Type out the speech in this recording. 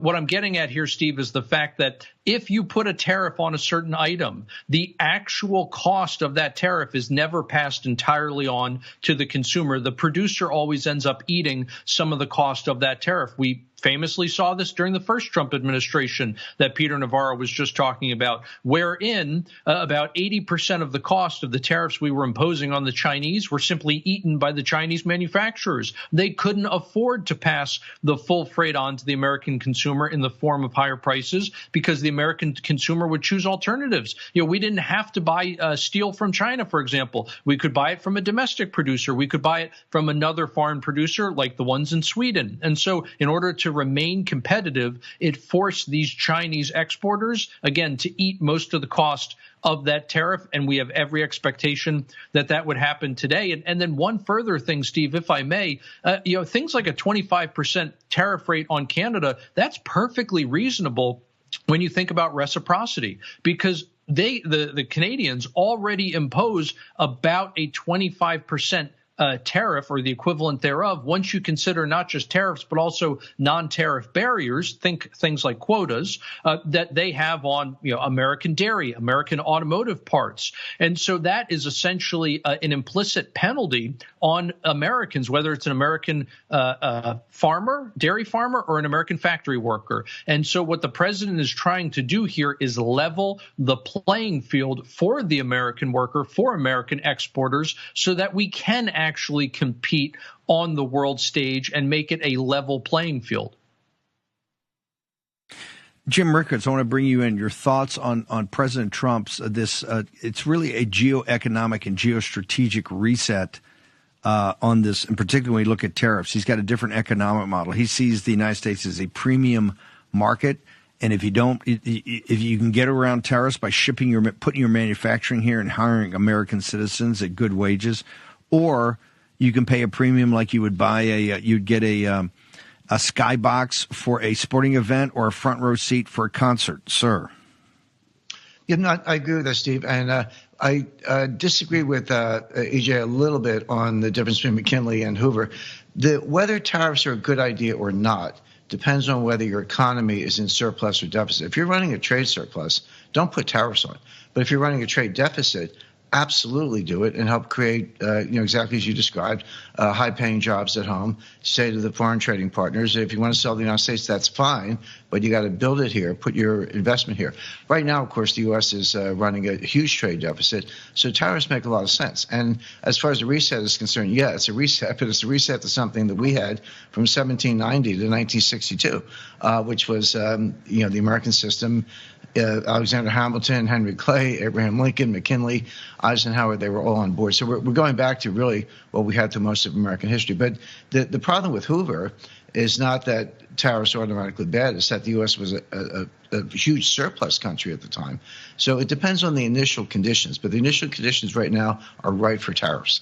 What I'm getting at here, Steve, is the fact that if you put a tariff on a certain item, the actual cost of that tariff is never passed entirely on to the consumer. The producer always ends up eating some of the cost of that tariff. We famously saw this during the first Trump administration that Peter Navarro was just talking about, wherein about 80% of the cost of the tariffs we were imposing on the Chinese were simply eaten by the Chinese manufacturers. They couldn't afford to pass the full freight on to the American consumer in the form of higher prices because the American consumer would choose alternatives. We didn't have to buy steel from China, for example. We could buy it from a domestic producer. We could buy it from another foreign producer like the ones in Sweden. And so in order to remain competitive, it forced these Chinese exporters, again, to eat most of the cost of that tariff. And we have every expectation that that would happen today. And then one further thing, Steve, if I may, things like a 25% tariff rate on Canada, that's perfectly reasonable when you think about reciprocity, because the Canadians already impose about a 25% tariff or the equivalent thereof once you consider not just tariffs but also non-tariff barriers, think things like quotas, that they have on American dairy, American automotive parts. And so that is essentially an implicit penalty on Americans, whether it's an American farmer, dairy farmer, or an American factory worker. And so what the president is trying to do here is level the playing field for the American worker, for American exporters, so that we can actually compete on the world stage and make it a level playing field. Jim Rickards, I want to bring you in. Your thoughts on President Trump's it's really a geoeconomic and geostrategic reset on this, in particular when you look at tariffs. He's got a different economic model. He sees the United States as a premium market, and if you can get around tariffs by putting your manufacturing here and hiring American citizens at good wages, or you can pay a premium like you would buy you'd get a skybox for a sporting event or a front row seat for a concert, sir. I agree with that, Steve, and I disagree with EJ a little bit on the difference between McKinley and Hoover. Whether tariffs are a good idea or not depends on whether your economy is in surplus or deficit. If you're running a trade surplus, don't put tariffs on. But if you're running a trade deficit, absolutely do it and help create, exactly as you described, high-paying jobs at home. Say to the foreign trading partners, if you want to sell to the United States, that's fine, but you got to build it here, put your investment here. Right now, of course, the U.S. is running a huge trade deficit, so tariffs make a lot of sense. And as far as the reset is concerned, yeah, it's a reset, but it's a reset to something that we had from 1790 to 1962, which was, the American system. Alexander Hamilton, Henry Clay, Abraham Lincoln, McKinley, Eisenhower, they were all on board. So we're going back to really what we had through most of American history. But the problem with Hoover is not that tariffs are automatically bad. It's that the U.S. was a huge surplus country at the time. So it depends on the initial conditions. But the initial conditions right now are right for tariffs.